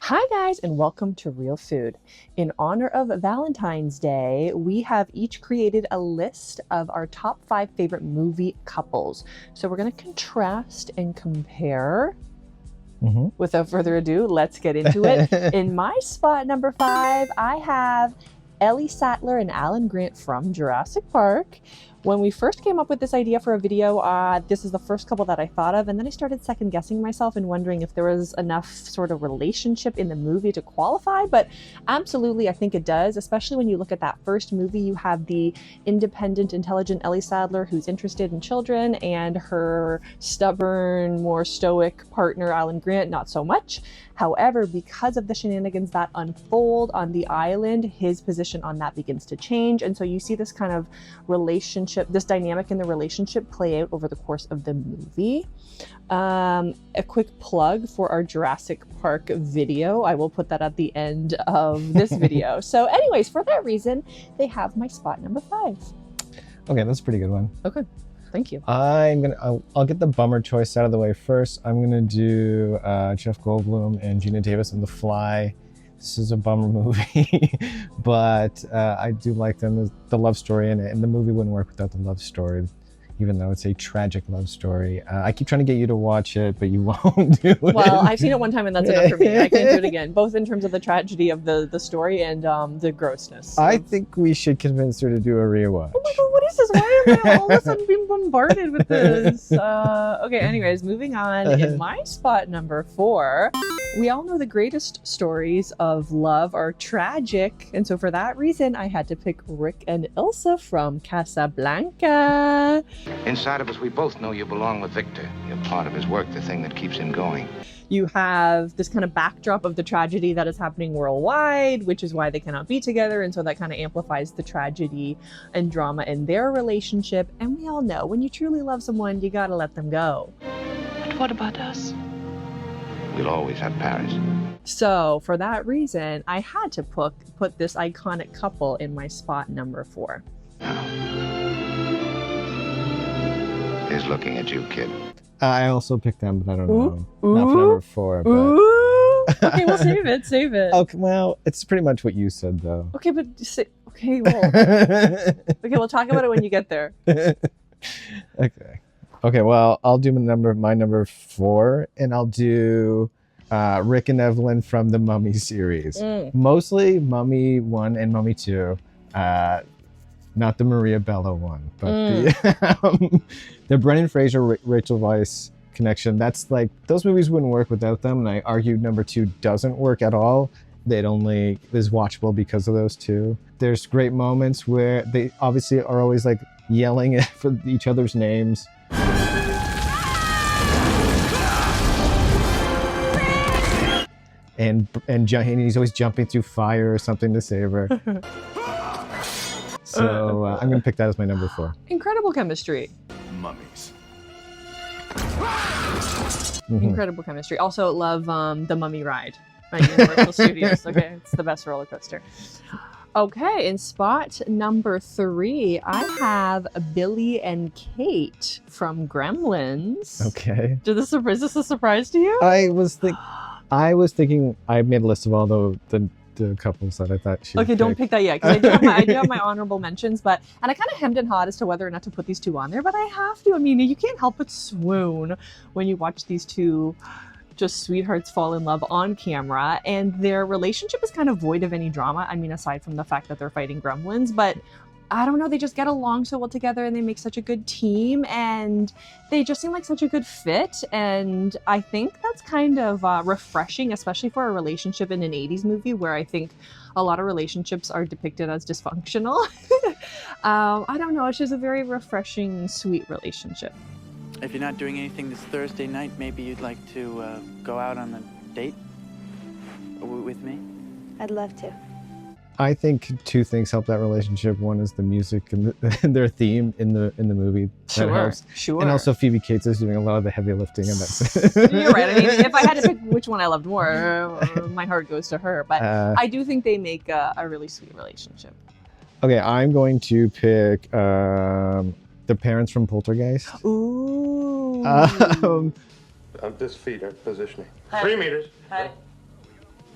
Hi guys, and welcome to Real Food. In honor of Valentine's Day, we have each created a list of our top 5 favorite movie couples. So we're going to contrast and compare. Without further ado, let's get into it. In my spot number 5, I have Ellie Sattler and Alan Grant from Jurassic Park. When we first came up with this idea for a video, this is the first couple that I thought of, and then I started second guessing myself and wondering if there was enough sort of relationship in the movie to qualify, but absolutely I think it does, especially when you look at that first movie. You have the independent, intelligent Ellie Sattler who's interested in children, and her stubborn, more stoic partner Alan Grant, not so much. However, because of the shenanigans that unfold on the island, his position on that begins to change, and so you see this kind of relationship, this dynamic in the relationship play out over the course of the movie. A quick plug for our Jurassic Park video. I will put that at the end of this video. So anyways, for that reason, they have my spot number 5. Okay, that's a pretty good one. Okay, thank you. I'll get the bummer choice out of the way first. I'm gonna do Jeff Goldblum and Gina Davis in The Fly. This is a bummer movie, but I do like them. The love story in it, and the movie wouldn't work without the love story, even though it's a tragic love story. I keep trying to get you to watch it, but you won't do it. Well, I've seen it one time and that's enough for me. I can't do it again, both in terms of the tragedy of the story and the grossness. So. I think we should convince her to do a rewatch. Oh my god, what is this? Why am I all of a sudden being bombarded with this? Okay, anyways, moving on. In my spot number 4, we all know the greatest stories of love are tragic, and so for that reason, I had to pick Rick and Ilsa from Casablanca. Inside of us, we both know you belong with Victor. You're part of his work, the thing that keeps him going. You have this kind of backdrop of the tragedy that is happening worldwide, which is why they cannot be together, and so that kind of amplifies the tragedy and drama in their relationship. And we all know, when you truly love someone, you gotta let them go. But what about us? We'll always have Paris. So for that reason, I had to put this iconic couple in my spot number 4. He's looking at you, kid. I also picked them, but I don't know. Ooh, not for number 4. But... Ooh. Okay, we'll save it. Save it. Okay, well, it's pretty much what you said, though. Okay, but okay, well, okay, we'll talk about it when you get there. Okay. Well, I'll do my number 4, and I'll do Rick and Evelyn from the Mummy series. Mostly Mummy 1 and Mummy 2. Not the Maria Bello one, but the Brendan Fraser, Rachel Weisz connection. That's like, those movies wouldn't work without them, and I argued number 2 doesn't work at all. It only is watchable because of those two. There's great moments where they obviously are always like yelling for each other's names. And he's always jumping through fire or something to save her. So I'm going to pick that as my number 4. Incredible chemistry. Mummies. Incredible chemistry. Also love the Mummy ride at Universal Studios. Okay, it's the best roller coaster. Okay, in spot number 3, I have Billy and Kate from Gremlins. Okay. Is this a surprise to you? I was thinking I made a list of all the couples that I thought she would Okay, don't pick that yet, because I do have my honorable mentions, and I kind of hemmed and hawed as to whether or not to put these two on there, but I have to. I mean, you can't help but swoon when you watch these two just sweethearts fall in love on camera, and their relationship is kind of void of any drama. I mean, aside from the fact that they're fighting gremlins, but I don't know, they just get along so well together, and they make such a good team, and they just seem like such a good fit, and I think that's kind of refreshing, especially for a relationship in an 80s movie where I think a lot of relationships are depicted as dysfunctional. I don't know, it's just a very refreshing, sweet relationship. If you're not doing anything this Thursday night, maybe you'd like to go out on a date with me? I'd love to. I think 2 things help that relationship. One is the music and their theme in the movie. That helps. Sure. And also Phoebe Cates is doing a lot of the heavy lifting, and that's. You're right. I mean, if I had to pick which one I loved more, my heart goes to her. But I do think they make a really sweet relationship. Okay, I'm going to pick the parents from Poltergeist. Ooh. This feet are positioning. 3 meters. Hi.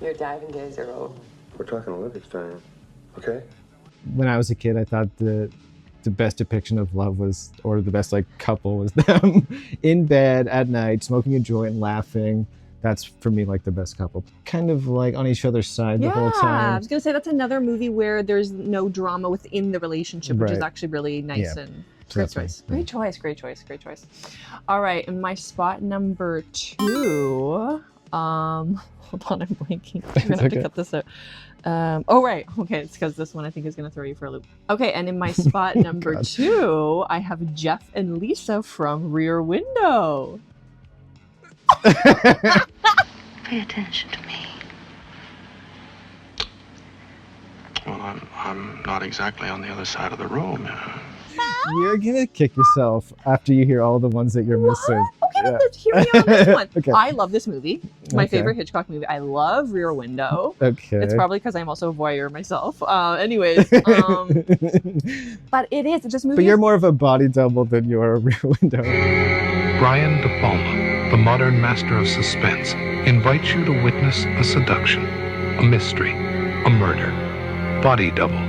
Your diving days are over. We're talking Olympics time, okay? When I was a kid, I thought the best depiction of love was, or the best like couple was them in bed at night, smoking a joint and laughing. That's for me like the best couple. Kind of like on each other's side the whole I time. was gonna say that's another movie where there's no drama within the relationship, which is Right. actually really nice Yeah. and So great that's choice. me. Great choice, great choice, great choice. All right, and my spot number 2. Hold on, I'm blanking. I'm gonna have to okay. cut this out. Oh right, okay, it's because this one I think is gonna throw you for a loop. Okay, and in my spot number God. 2, I have Jeff and Lisa from Rear Window. Pay attention to me. Well, I'm not exactly on the other side of the room. You're gonna kick yourself after you hear all the ones that you're missing. Okay, Yeah. let's hear me on this one. Okay. I love this movie. It's my Okay. favorite Hitchcock movie. I love Rear Window. Okay. It's probably because I'm also a voyeur myself. Anyways, but it is. This movie. But you're more of a body double than you're a Rear Window. Brian De Palma, the modern master of suspense, invites you to witness a seduction, a mystery, a murder. Body double.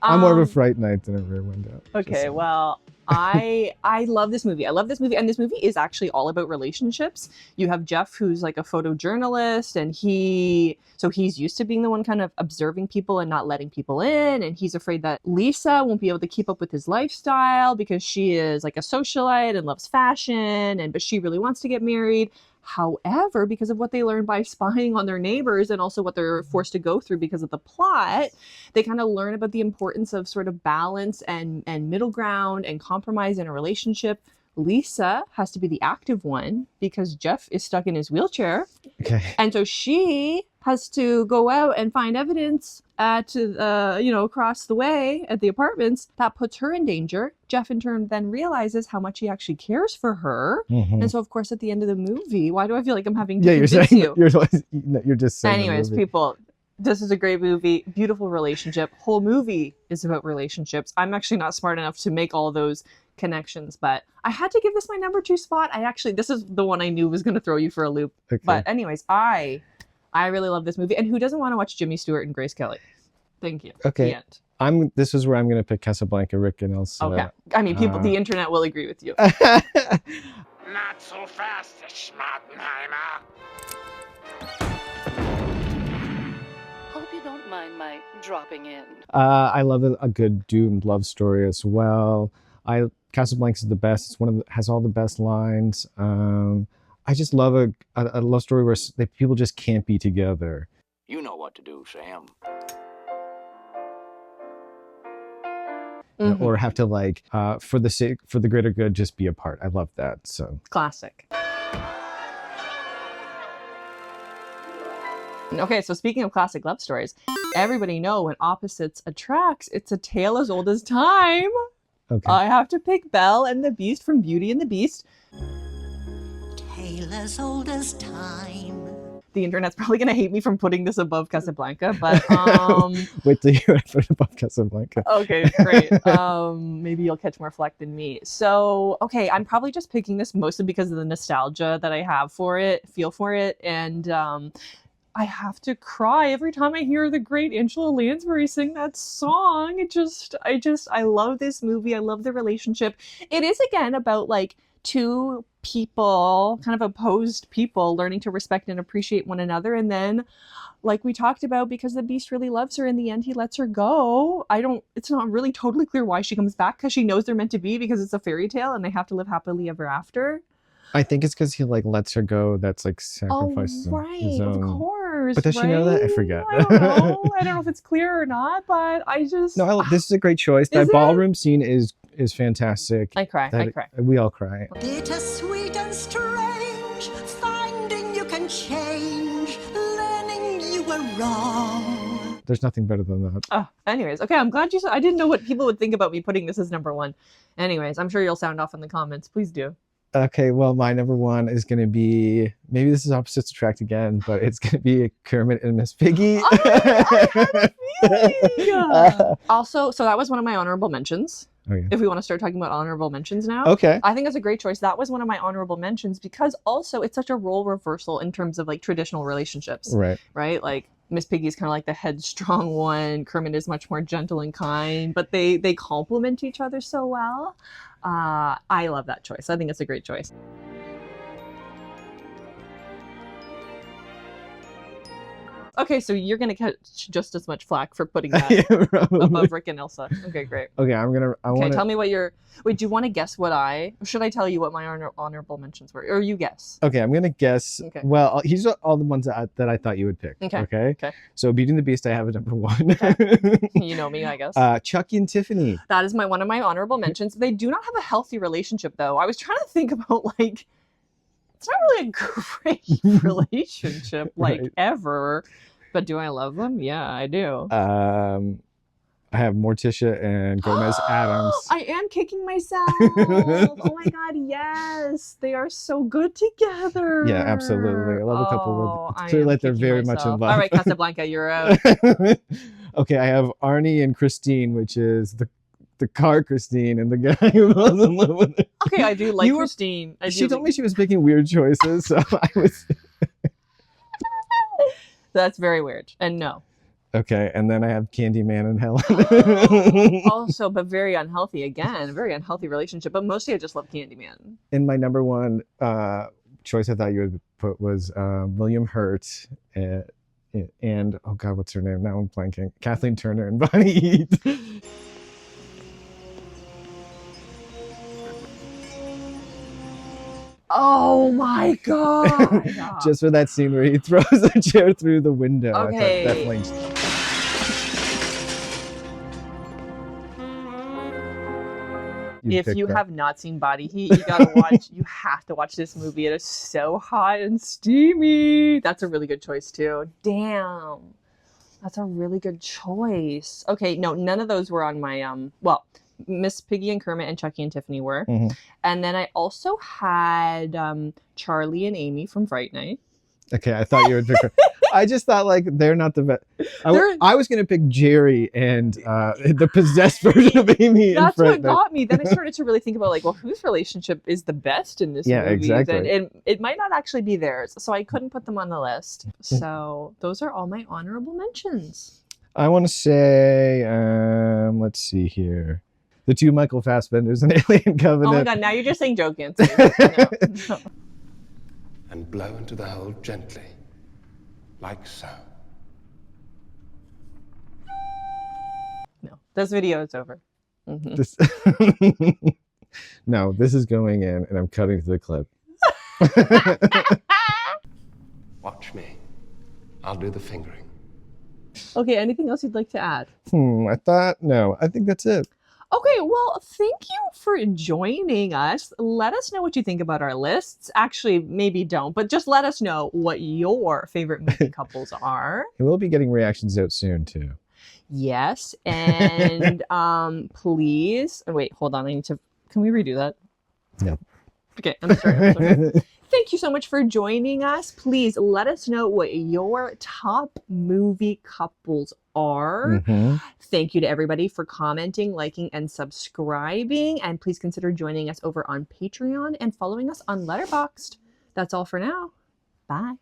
I'm more of a Fright Night than a Rear Window. Okay, Just- well, I love this movie. I love this movie, and this movie is actually all about relationships. You have Jeff, who's like a photojournalist, and he's used to being the one kind of observing people and not letting people in, and he's afraid that Lisa won't be able to keep up with his lifestyle because she is like a socialite and loves fashion, but she really wants to get married. However, because of what they learn by spying on their neighbors and also what they're forced to go through because of the plot, they kind of learn about the importance of sort of balance and middle ground and compromise in a relationship. Lisa has to be the active one because Jeff is stuck in his wheelchair. Okay. And so she has to go out and find evidence across the way at the apartments that puts her in danger. Jeff in turn then realizes how much he actually cares for her. Mhm. And so of course at the end of the movie, why do I feel like I'm having to Yeah, you're convince saying you? you're just saying. the Anyways, movie. people, this is a great movie. Beautiful relationship. Whole movie is about relationships. I'm actually not smart enough to make all those connections, but I had to give this my number 2 spot. This is the one I knew was going to throw you for a loop. Okay. But anyways, I really love this movie. And who doesn't want to watch Jimmy Stewart and Grace Kelly? Thank you. Okay. The end. This is where I'm gonna pick Casablanca, Rick, and Elsa. Okay. I mean, the internet will agree with you. Not so fast, Schmattenheimer. Hope you don't mind my dropping in. I love a good doomed love story as well. Casablanca is the best. It's has all the best lines. I just love a love story where people just can't be together. You know what to do, Sam. Mhm. Or have to for the greater good, just be apart. I love that. So Classic. Okay, so speaking of classic love stories, everybody know when opposites attracts, it's a tale as old as time. okay. I have to pick Belle and the Beast from Beauty and the Beast. Tale as old as time. The internet's probably gonna hate me from putting this above Casablanca, but Wait till you put it above Casablanca. okay, great. Maybe you'll catch more flack than me. So, okay, I'm probably just picking this mostly because of the nostalgia that I have for it, feel for it, and I have to cry every time I hear the great Angela Lansbury sing that song. I love this movie. I love the relationship. It is again about like two people, kind of opposed people, learning to respect and appreciate one another, and then like we talked about, because the Beast really loves her, in the end he lets her go. It's not really totally clear why she comes back, because she knows they're meant to be, because it's a fairy tale and they have to live happily ever after. I think it's because he lets her go. That's sacrifices his right, own. of course. But does she know that? I forget. I don't know. I don't know if it's clear or not, but I just No, this is a great choice. That Is it? ballroom scene is fantastic. I cry. I cry. We all cry. Bittersweet and strange, finding you can change, learning you were wrong. There's nothing better than that. Anyways, okay, I'm glad you said. I didn't know what people would think about me putting this as number 1. Anyways, I'm sure you'll sound off in the comments. Please do. Okay, well, my number 1 is going to be, maybe this is opposites attract again, but it's going to be Kermit and Miss Piggy. I had a feeling. Also, so that was one of my honorable mentions. Oh, yeah. If we want to start talking about honorable mentions now. Okay. I think that's a great choice. That was one of my honorable mentions because also it's such a role reversal in terms of like traditional relationships. Right. Right? Like Miss Piggy's kind of like the headstrong one. Kermit is much more gentle and kind, but they complement each other so well. I love that choice. I think it's a great choice. Okay, so you're gonna catch just as much flack for putting that Yeah, probably. above Rick and Elsa. Okay, great. Okay, I Okay, want tell me what your. Wait, do you want to guess what or should I tell you what my honorable mentions were, or you guess? Okay, I'm gonna guess. Okay. Well, these are all the ones that I thought you would pick. Okay. Okay. So, Beauty and the Beast, I have at number 1. You know me, I guess. Chucky and Tiffany. That is one of my honorable mentions. They do not have a healthy relationship, though. I was trying to think about like, it's not really a great relationship, like Right. ever. But do I love them? Yeah, I do. I have Morticia and Gomez Adams. I am kicking myself. Oh my god, yes. They are so good together. Yeah, absolutely. I love a couple where I it's clear am like they're kicking very much myself. in love. All right, Casablanca, you're out. Okay, I have Arnie and Christine, which is the car Christine and the guy who was in love with her. Okay, I do like You were- Christine. She told me she was making weird choices, so I was That's very weird. And no. okay. And then I have Candyman and Helen. Also, but very unhealthy again. Very unhealthy relationship. But mostly I just love Candyman. And my number 1 choice I thought you would put was William Hurt and oh god, what's her name? Now I'm blanking. Kathleen Turner and Bonnie Heat. Oh my god. Just for that scene where he throws the chair through the window. Okay. I thought definitely. If picked you that. have not seen Body Heat, you gotta watch. You have to watch this movie. It is so hot and steamy. That's a really good choice too. Damn, that's a really good choice. Okay, no, none of those were on my well, Miss Piggy and Kermit and Chucky and Tiffany were, Mhm. and then I also had Charlie and Amy from Fright Night. Okay, I thought you would pick her. I just thought like they're not the best. They're- I was gonna pick Jerry and the possessed version of Amy. That's in what Fright Night. got me. Then I started to really think about like, well, whose relationship is the best in this Yeah, movie? exactly. And it might not actually be theirs, so I couldn't put them on the list. So those are all my honorable mentions. I want to say, let's see here, the 2 Michael Fassbenders and Alien Covenant. Oh my god, now you're just saying joke answers. No. And blow into the hole gently, like so. No, this video is over. Mhm. This... No, this is going in, and I'm cutting to the clip. Watch me. I'll do the fingering. Okay, anything else you'd like to add? I think that's it. Okay, well, thank you for joining us. Let us know what you think about our lists. Actually, maybe don't, but just let us know what your favorite movie couples are. And we'll be getting reactions out soon too. Yes, and please wait, hold on. Can we redo that? No. Okay, I'm sorry. Thank you so much for joining us. Please let us know what your top movie couples are. Mhm. Thank you to everybody for commenting, liking, and subscribing. And please consider joining us over on Patreon and following us on Letterboxd. That's all for now. Bye.